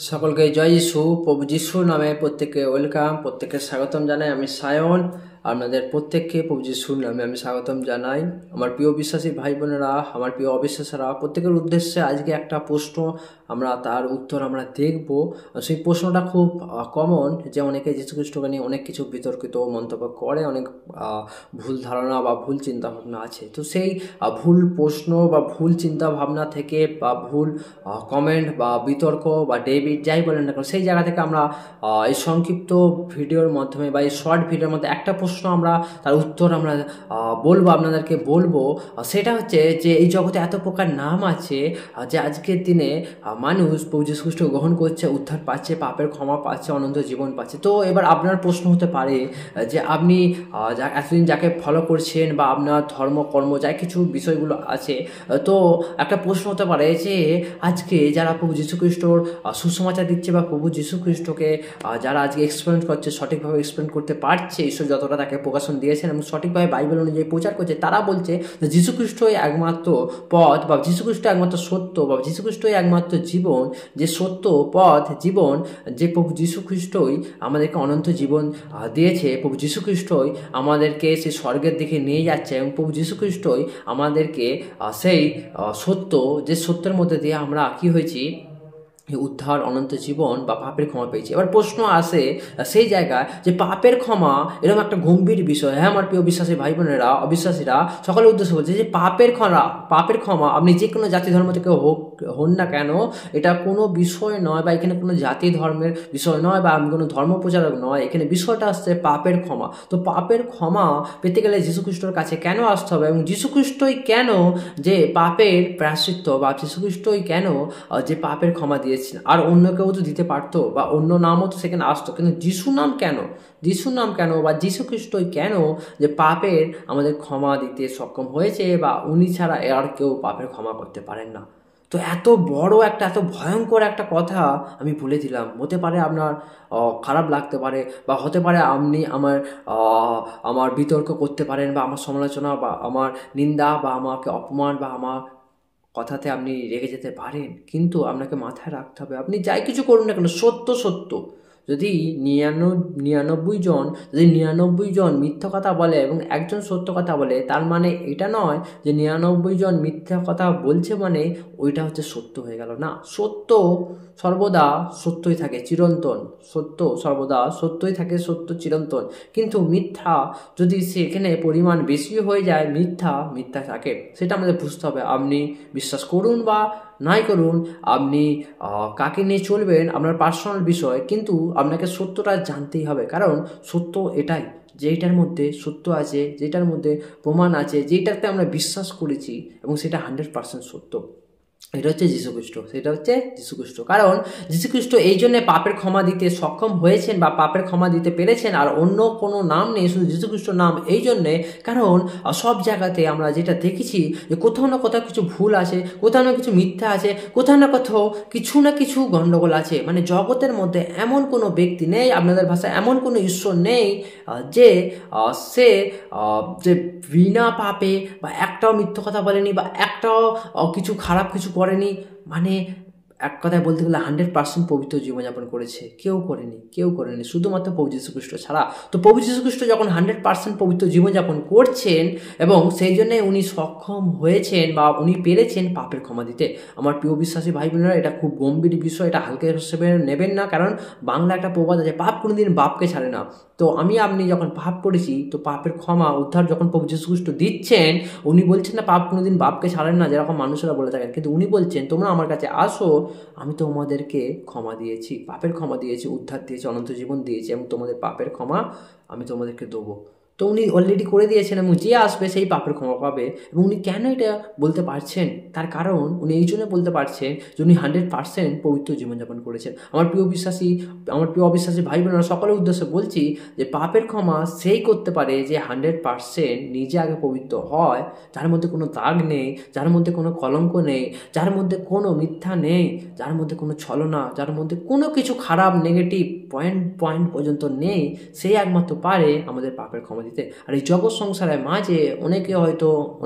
সকলকে জয় যিশু। প্রভু যিশুর নামে প্রত্যেককে ওয়েলকাম, প্রত্যেককে স্বাগতম জানাই। আমি সায়ন, আপনাদের প্রত্যেককে প্রভু যিশুর নামে আমি স্বাগতম জানাই। আমার প্রিয় বিশ্বাসী ভাই বোনেরা, আমার প্রিয় অবিশ্বাসীরা, প্রত্যেকের উদ্দেশ্যে আজকে একটা প্রশ্ন তার উত্তর আমরা দেখব। সেই প্রশ্নটা খুব কমন, যে অনেকে যীশুখ্রিস্টকে নিয়ে অনেক কিছু বিতর্কিত মন্তব্য করে, অনেক ভুল ধারণা বা ভুল চিন্তাভাবনা আছে। তো সেই ভুল প্রশ্ন বা ভুল চিন্তাভাবনা থেকে বা ভুল কমেন্ট বা বিতর্ক বা ডেবিট যাই বলেন না কেন, সেই জায়গা থেকে আমরা এই সংক্ষিপ্ত ভিডিওর মাধ্যমে বা এই শর্ট ভিডিওর মধ্যে একটা প্রশ্ন তার উত্তর আমরা বলবো, আপনাদেরকে বলবো। সেটা হচ্ছে যে এই জগতে এত প্রকার নাম আছে, যে আজকের দিনে মানুষ প্রভু যীশু খ্রিস্ট গ্রহণ করছে, উদ্ধার পাচ্ছে, পাপের ক্ষমা পাচ্ছে, অনন্ত জীবন পাচ্ছে। তো এবার আপনার প্রশ্ন হতে পারে যে আপনি এতদিন যাকে ফলো করছেন বা আপনার ধর্ম কর্ম যাই কিছু বিষয়গুলো আছে, তো একটা প্রশ্ন হতে পারে যে আজকে যারা প্রভু যীশু খ্রিস্টর সুসমাচার দিচ্ছে বা প্রভু যীশু খ্রিস্টকে যারা আজকে এক্সপ্লেন করছে, সঠিকভাবে এক্সপ্লেন করতে পারছে, ঈশ্বর যতটা তাকে প্রকাশন দিয়েছেন এবং সঠিকভাবে বাইবেল অনুযায়ী প্রচার করছে, তারা বলছে যে যীশু খ্রিস্টই একমাত্র পথ বা যীশু খ্রিস্ট একমাত্র সত্য বা যীশু খ্রিস্টই একমাত্র জীবন, যে সত্য পথ জীবন, যে প্রভু যীশু খ্রিস্টই আমাদেরকে অনন্ত জীবন দিয়েছে, প্রভু যীশু খ্রিস্টই আমাদেরকে সেই স্বর্গের দিকে নিয়ে যাচ্ছে এবং প্রভু যীশু খ্রিস্টই আমাদেরকে সেই সত্য, যে সত্যের মধ্যে দিয়ে আমরা কি হয়েছি, উদ্ধার, অনন্ত জীবন বা পাপের ক্ষমা পেয়েছি। এবার প্রশ্ন আসে সেই জায়গায় যে পাপের ক্ষমা এরকম একটা গম্ভীর বিষয়। হ্যাঁ আমার প্রিয় বিশ্বাসী ভাই বোনেরা, অবিশ্বাসীরা, সকলের উদ্দেশ্যে বলছে যে পাপের ক্ষমা আপনি যে কোনো জাতি ধর্ম থেকে হন না কেন, এটা কোনো বিষয় নয় বা এখানে কোনো জাতি ধর্মের বিষয় নয় বা আমি কোনো ধর্ম প্রচারক নয়। এখানে বিষয়টা আসছে পাপের ক্ষমা। তো পাপের ক্ষমা পেতে গেলে যীশুখ্রিস্টর কাছে কেন আসতে হবে এবং যীশুখ্রিস্টই কেন যে পাপের প্রায়শ্চিত্ত বা যীশুখ্রিস্টই কেন যে পাপের ক্ষমা দিয়েছেন, আর অন্য কেউ তো দিতে পারতো বা অন্য নামও তো সেখানে আসতো, কিন্তু যিশু নাম কেন, যিশু নাম কেন বা যীশুখ্রিস্টই কেন যে পাপের আমাদের ক্ষমা দিতে সক্ষম হয়েছে, বা উনি ছাড়া আর কেউ পাপের ক্ষমা করতে পারেন না। তো এত বড় একটা, এত ভয়ঙ্কর একটা কথা আমি বলে দিলাম। হতে পারে আপনার খারাপ লাগতে পারে, বা হতে পারে আপনি আমার বিতর্ক করতে পারেন, বা আমার সমালোচনা বা আমার নিন্দা বা আমাকে অপমান বা আমার কথাতে আপনি রেগে যেতে পারেন, কিন্তু আপনাকে মাথায় রাখতে হবে আপনি যাই কিছু করুন না কেন, সত্য সত্য। যদি 99 জন মিথ্যা কথা বলে এবং একজন সত্য কথা বলে, তার মানে এটা নয় যে 99 জন মিথ্যা কথা বলছে মানে ওইটা হচ্ছে সত্য হয়ে গেল না। সত্য সর্বদা সত্যই থাকে, চিরন্তন। সত্য সর্বদা সত্যই থাকে, সত্য চিরন্তন। কিন্তু মিথ্যা যদি সেখানে পরিমাণ বেশি হয়ে যায়, মিথ্যা থাকে, সেটা আমাদের বুঝতে হবে। আপনি বিশ্বাস করুন বা নাই করুন, আপনি কাকে নিয়ে চলবেন আপনার পার্সোনাল বিষয়, কিন্তু আপনাকে সত্যটা জানতেই হবে। কারণ সত্য এটাই, যেইটার মধ্যে সত্য আছে, যেটার মধ্যে প্রমাণ আছে, যেটাতে আমরা বিশ্বাস করেছি এবং সেটা 100% সত্য, এটা হচ্ছে যীশুখ্রিস্ট। সেটা হচ্ছে যীশুখ্রিস্ট। কারণ যীশুখ্রিস্ট এই জন্যে পাপের ক্ষমা দিতে সক্ষম হয়েছেন বা পাপের ক্ষমা দিতে পেরেছেন, আর অন্য কোনো নাম নেই, শুধু যীশুখ্রিস্টর নাম। এই জন্যে কারণ সব জায়গাতে আমরা যেটা দেখেছি যে কোথাও না কোথাও কিছু ভুল আছে, কোথাও না কিছু মিথ্যা আছে, কোথাও না কোথাও কিছু না কিছু গণ্ডগোল আছে। মানে জগতের মধ্যে এমন কোনো ব্যক্তি নেই, আপনাদের ভাষায় এমন কোনো ঈশ্বর নেই যে সে যে বিনা পাপে বা একটাও মিথ্যা কথা বলেনি বা একটাও কিছু খারাপ কিছু করেনি। মানে এক কথায় বলতে গেলে 100% পবিত্র জীবনযাপন করেছে। কেউ করেনি শুধুমাত্র প্রভু যীশুখ্রিস্ট ছাড়া। তো প্রভু যীশুখ্রিস্ট যখন 100% পবিত্র জীবনযাপন করছেন এবং সেই জন্যে উনি সক্ষম হয়েছেন বা উনি পেরেছেন পাপের ক্ষমা দিতে। আমার প্রিয় বিশ্বাসী ভাই বোনেরা, এটা খুব গম্ভীর বিষয়, এটা হালকা হিসেবে নেবেন না। কারণ বাংলা একটা প্রবাদ আছে, পাপ কোনোদিন বাপকে ছাড়ে না। তো আপনি যখন পাপ করেছি, তো পাপের ক্ষমা উদ্ধার যখন প্রভু যীশুখ্রিস্ট দিচ্ছেন, উনি বলছেন না পাপ কোনোদিন বাপকে ছাড়েন না, যেরকম মানুষেরা বলে থাকেন, কিন্তু উনি বলছেন তোমরা আমার কাছে আসো, আমি তোমাদেরকে ক্ষমা দিয়েছি, পাপের ক্ষমা দিয়েছি, উদ্ধার দিয়েছি, অনন্ত জীবন দিয়েছি এবং তোমাদের পাপের ক্ষমা আমি তোমাদেরকে দেবো। তো উনি অলরেডি করে দিয়েছেন এবং যে আসবে সেই পাপের ক্ষমা পাবে। এবং উনি কেন এটা বলতে পারছেন, তার কারণ উনি এই জন্য বলতে পারছেন যে উনি 100% পবিত্র জীবনযাপন করেছেন। আমার প্রিয় অবিশ্বাসী ভাই বোনেরা, সকলের উদ্দেশ্যে বলছি যে পাপের ক্ষমা সেই করতে পারে যে 100% নিজে আগে পবিত্র হয়, যার মধ্যে কোনো দাগ নেই, যার মধ্যে কোনো কলঙ্ক নেই, যার মধ্যে কোনো মিথ্যা নেই, যার মধ্যে কোনো ছলনা, যার মধ্যে কোনো কিছু খারাপ নেগেটিভ পয়েন্ট পর্যন্ত নেই। সেই একমাত্র পারে আমাদের পাপের ক্ষমা দিতে। আর এই জগৎ সংসারের মাঝে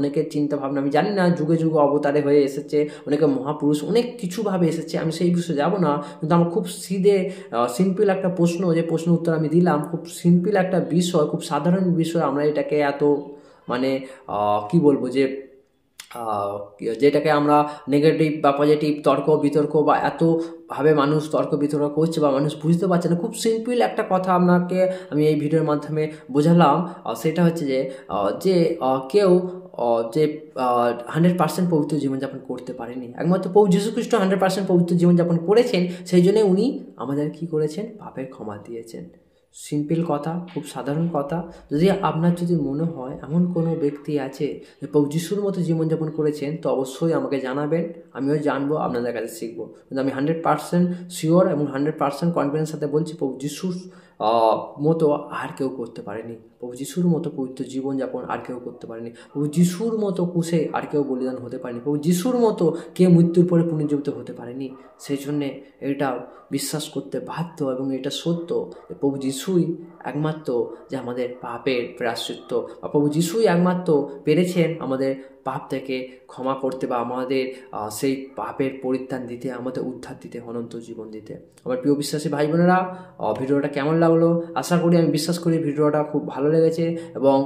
অনেকের চিন্তা ভাবনা আমি জানি না, যুগে যুগে অবতারে হয়ে এসেছে, অনেকে মহাপুরুষ অনেক কিছুভাবে এসেছে, আমি সেই বিষয়ে যাব না। কিন্তু আমার খুব সিম্পল একটা প্রশ্ন, যে প্রশ্ন উত্তর আমি দিলাম, খুব সিম্পল একটা বিষয়, খুব সাধারণ বিষয়, আমরা এটাকে এত মানে কি বলবো যে যেটাকে আমরা নেগেটিভ বা পজিটিভ তর্ক বিতর্ক বা এতভাবে মানুষ তর্ক বিতর্ক করছে বা মানুষ বুঝতে পারছে না। খুব সিম্পল একটা কথা আপনাকে আমি এই ভিডিওর মাধ্যমে বোঝালাম। সেটা হচ্ছে যে কেউ যে 100% পবিত্র জীবনযাপন করতে পারেনি, একমাত্র প্রভু যীশু খ্রিস্ট 100% পবিত্র জীবনযাপন করেছেন, সেই জন্যে উনি আমাদের কি করেছেন, পাপের ক্ষমা দিয়েছেন। সিম্পল কথা, খুব সাধারণ কথা। আপনার যদি মনে হয় এমন কোনো ব্যক্তি আছে যে প্রভু যিশুর মতো জীবনযাপন করেছেন, তো অবশ্যই আমাকে জানাবেন, আমিও জানবো, আপনাদের কাছে শিখবো। কিন্তু আমি 100% শিওর এবং 100% কনফিডেন্স সাথে বলছি, প্রভু যিশুর মতো আর কেউ করতে পারেনি, প্রভু যিশুর মতো পবিত্র জীবনযাপন আর কেউ করতে পারেনি, প্রভু যিশুর মতো কুশে আর কেউ বলিদান হতে পারেনি, প্রভু যিশুর মতো কেউ মৃত্যুর পরে পুনর্জীবিত হতে পারেনি। সেই জন্যে এটা বিশ্বাস করতে বাধ্য এবং এটা সত্য যে প্রভু যিশুই একমাত্র যে আমাদের পাপের প্রায়শ্চিত্ত, বা প্রভু যিশুই একমাত্র পেরেছেন আমাদের পাপ থেকে ক্ষমা করতে বা আমাদের সেই পাপের পরিত্রাণ দিতে, আমাদের উদ্ধার দিতে, অনন্ত জীবন দিতে। আমার প্রিয় বিশ্বাসী ভাই বোনেরা, ভিডিওটা কেমন লাগলো? আশা করি, আমি বিশ্বাস করি ভিডিওটা খুব ভালো লেগেছে এবং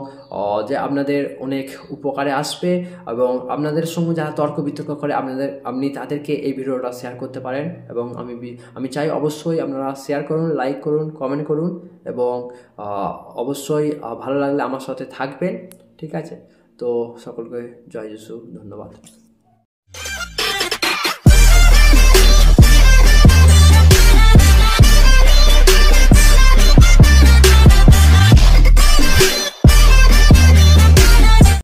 যে আপনাদের অনেক উপকারে আসবে, এবং আপনাদের সঙ্গে যারা তর্ক বিতর্ক করে আপনি তাদেরকে এই ভিডিওটা শেয়ার করতে পারেন। এবং আমি চাই অবশ্যই আপনারা শেয়ার করুন, লাইক করুন, কমেন্ট করুন, এবং অবশ্যই ভালো লাগলে আমার সাথে থাকবেন। ঠিক আছে? তো সকলকে জয় যিশু, ধন্যবাদ।